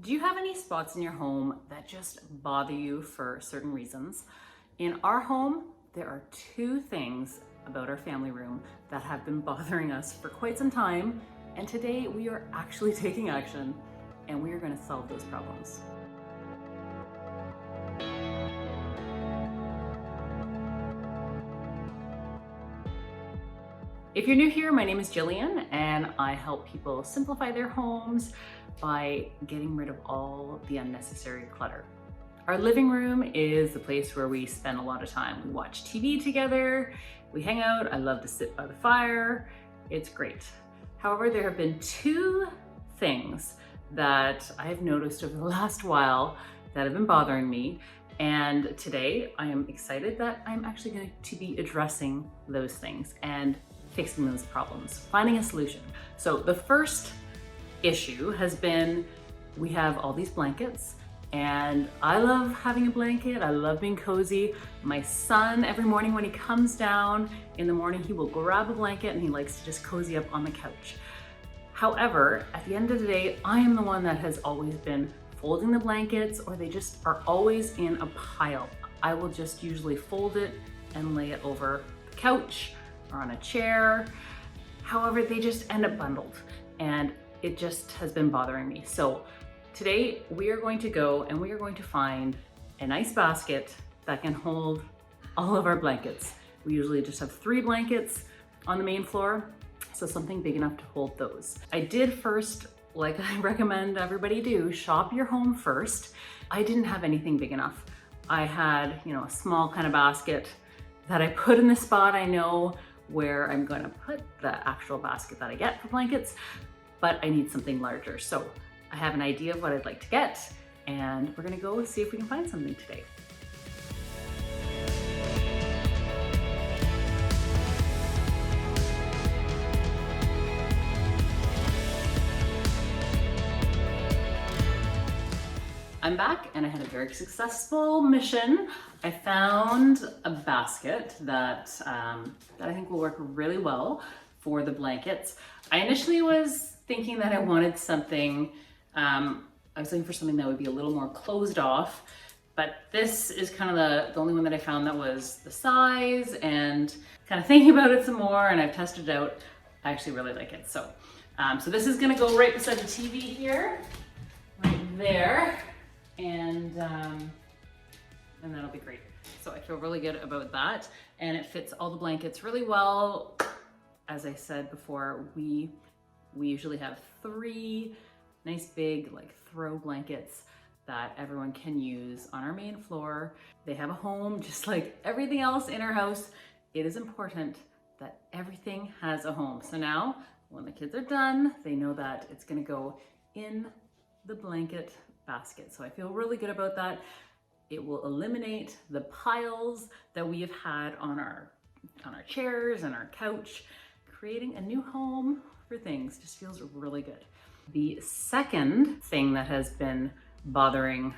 Do you have any spots in your home that just bother you for certain reasons? In our home, there are two things about our family room that have been bothering us for quite some time, and today we are actually taking action and we are going to solve those problems. If you're new here, my name is Jillian and I help people simplify their homes by getting rid of all the unnecessary clutter. Our living room is the place where we spend a lot of time. We watch TV together, we hang out, I love to sit by the fire, it's great. However, there have been two things that I've noticed over the last while that have been bothering me. And today I am excited that I'm actually going to be addressing those things and fixing those problems, finding a solution. So the first issue has been, we have all these blankets and I love having a blanket. I love being cozy. My son, every morning when he comes down in the morning, he will grab a blanket and he likes to just cozy up on the couch. However, at the end of the day, I am the one that has always been folding the blankets, or they just are always in a pile. I will just usually fold it and lay it over the couch or on a chair. However, they just end up bundled and it just has been bothering me. So today we are going to go and we are going to find a nice basket that can hold all of our blankets. We usually just have 3 blankets on the main floor, so something big enough to hold those. I did first, like I recommend everybody do, shop your home first. I didn't have anything big enough. I had, a small kind of basket that I put in the spot I know where I'm going to put the actual basket that I get for blankets, but I need something larger. So I have an idea of what I'd like to get, and we're going to go see if we can find something today. I'm back and I had a very successful mission. I found a basket that I think will work really well for the blankets. I initially was thinking that I wanted something, I was looking for something that would be a little more closed off, but this is kind of the only one that I found that was the size, and kind of thinking about it some more and I've tested it out. I actually really like it. So this is gonna go right beside the TV here, right there. And that'll be great. So I feel really good about that. And it fits all the blankets really well. As I said before, we usually have 3 nice big throw blankets that everyone can use on our main floor. They have a home just like everything else in our house. It is important that everything has a home. So now when the kids are done, they know that it's gonna go in the blanket basket. So I feel really good about that. It will eliminate the piles that we have had on our chairs and our couch. Creating a new home for things just feels really good. The second thing that has been bothering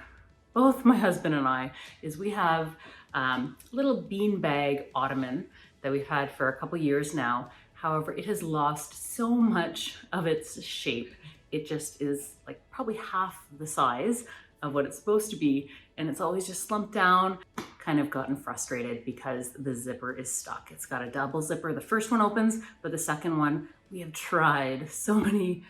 both my husband and I is we have little beanbag ottoman that we've had for a couple years now. However, it has lost so much of its shape. It just is probably half the size of what it's supposed to be, and it's always just slumped down. Kind of gotten frustrated because the zipper is stuck. It's got a double zipper. The first one opens, but the second one, we have tried so many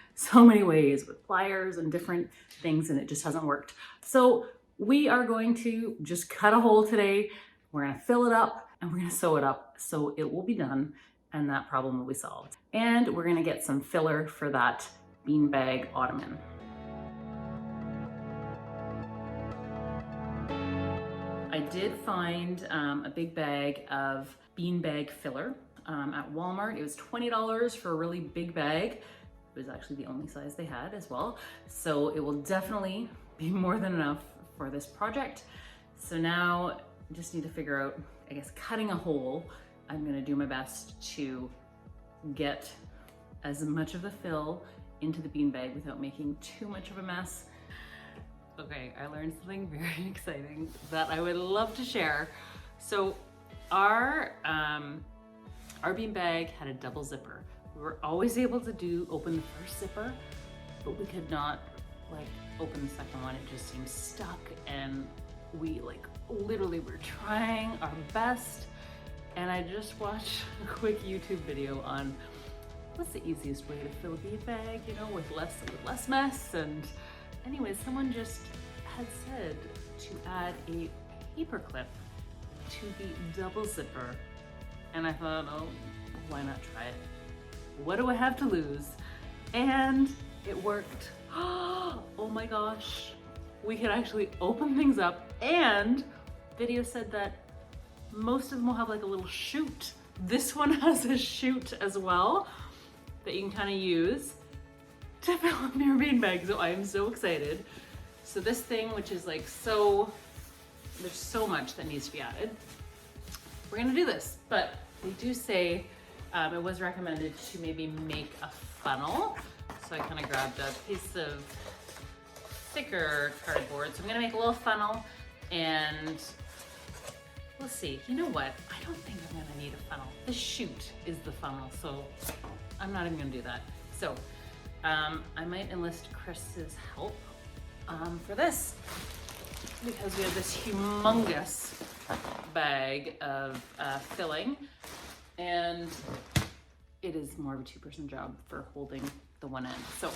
ways with pliers and different things, and it just hasn't worked. So we are going to just cut a hole today. We're gonna fill it up and we're gonna sew it up so it will be done and that problem will be solved. And we're gonna get some filler for that beanbag ottoman. I did find a big bag of beanbag filler at Walmart. It was $20 for a really big bag. It was actually the only size they had as well. So it will definitely be more than enough for this project. So now I just need to figure out, I guess, cutting a hole. I'm gonna do my best to get as much of the fill into the beanbag without making too much of a mess. Okay, I learned something very exciting that I would love to share. So our beanbag had a double zipper. We were always able to open the first zipper, but we could not like open the second one, it just seemed stuck, and we like literally were trying our best. And I just watched a quick YouTube video on what's the easiest way to fill a bean bag, you know, with less mess. And anyways, someone just had said to add a paper clip to the double zipper. And I thought, oh, why not try it? What do I have to lose? And it worked. Oh my gosh. We could actually open things up, and video said that most of them will have like a little chute. This one has a chute as well that you can kind of use to fill up your beanbag. So I am so excited. So this thing, which is like there's so much that needs to be added. We're gonna do this, but they do say it was recommended to maybe make a funnel. So I kind of grabbed a piece of thicker cardboard. So I'm gonna make a little funnel, and we'll see. You know what? I don't think I'm gonna need a funnel. The chute is the funnel, so I'm not even gonna do that. So I might enlist Chris's help for this, because we have this humongous bag of filling, and it is more of a two-person job for holding the one end. So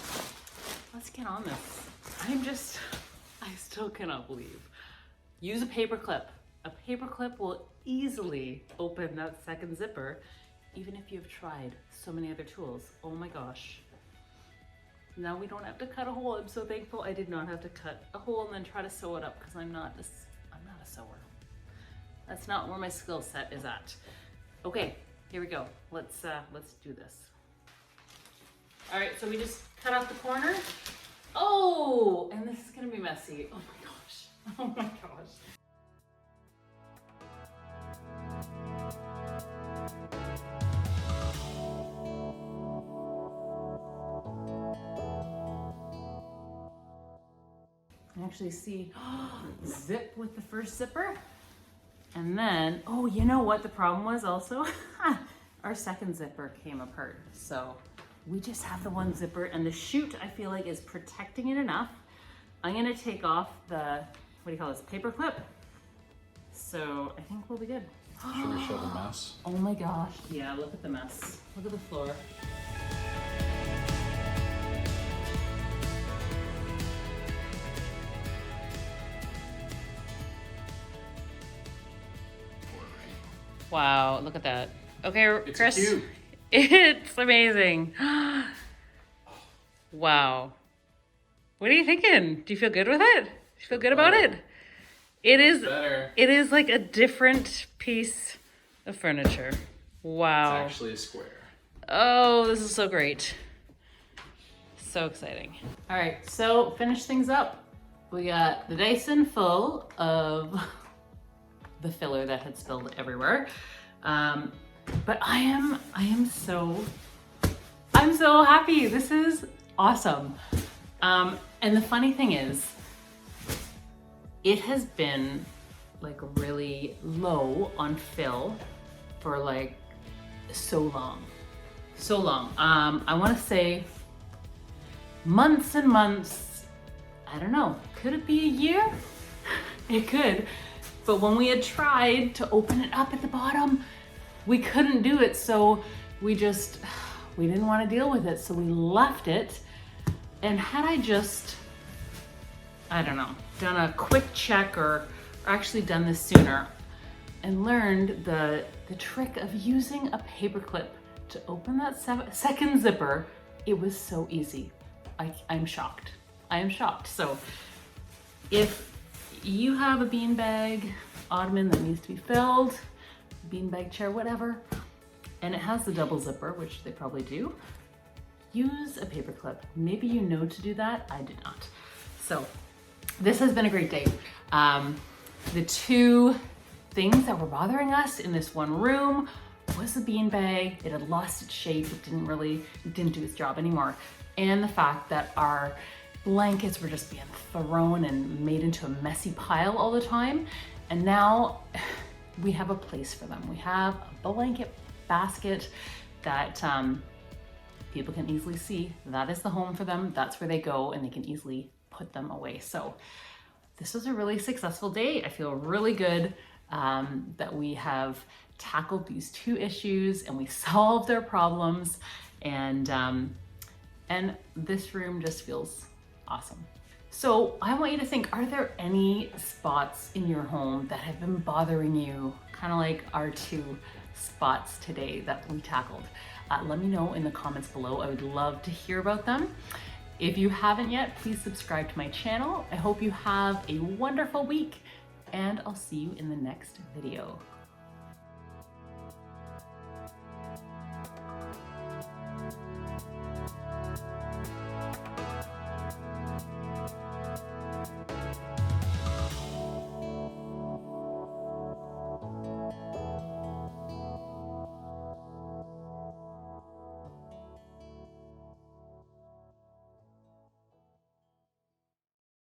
let's get on this. I still cannot believe. Use a paper clip. A paper clip will easily open that second zipper, even if you've tried so many other tools. Oh my gosh. Now we don't have to cut a hole. I'm so thankful I did not have to cut a hole and then try to sew it up, because I'm not a sewer. That's not where my skill set is at. Okay, here we go. Let's do this. All right, so we just cut off the corner. Oh, and this is gonna be messy. Oh my gosh. Oh my gosh. I actually see zip with the first zipper. And then, oh, you know what the problem was also? Our second zipper came apart. So we just have the one zipper, and the chute I feel like is protecting it enough. I'm gonna take off the, what do you call this, paper clip. So I think we'll be good. Should we show the mess? Oh my gosh. Yeah, look at the mess. Look at the floor. Wow, look at that. Okay, It's Chris. cute. It's amazing. Wow. What are you thinking? Do you feel good with it? Do you feel good about it? It is Better. It is like a different piece of furniture. Wow. It's actually a square. Oh, this is so great. So exciting. All right, so finish things up. We got the Dyson full of the filler that had spilled everywhere. But I'm so happy. This is awesome. And the funny thing is, it has been like really low on fill for like so long. I want to say months and months. I don't know. Could it be a year? It could. But when we had tried to open it up at the bottom, we couldn't do it. So we didn't want to deal with it. So we left it. And had I just, I don't know, done a quick check or actually done this sooner and learned the trick of using a paper clip to open that second zipper, it was so easy. I'm shocked. I am shocked. So if you have a beanbag ottoman that needs to be filled, beanbag chair, whatever, and it has the double zipper, which they probably do, use a paper clip. Maybe you know to do that. I did not. So this has been a great day. The two things that were bothering us in this one room was the beanbag. It had lost its shape. It didn't do its job anymore. And the fact that our blankets were just being thrown and made into a messy pile all the time. And now we have a place for them. We have a blanket basket that people can easily see. That is the home for them. That's where they go, and they can easily put them away. So this was a really successful day. I feel really good that we have tackled these two issues and we solved their problems, and this room just feels awesome. So I want you to think, are there any spots in your home that have been bothering you, kind of like our two spots today that we tackled? Let me know in the comments below. I would love to hear about them. If you haven't yet, please subscribe to my channel. I hope you have a wonderful week, and I'll see you in the next video.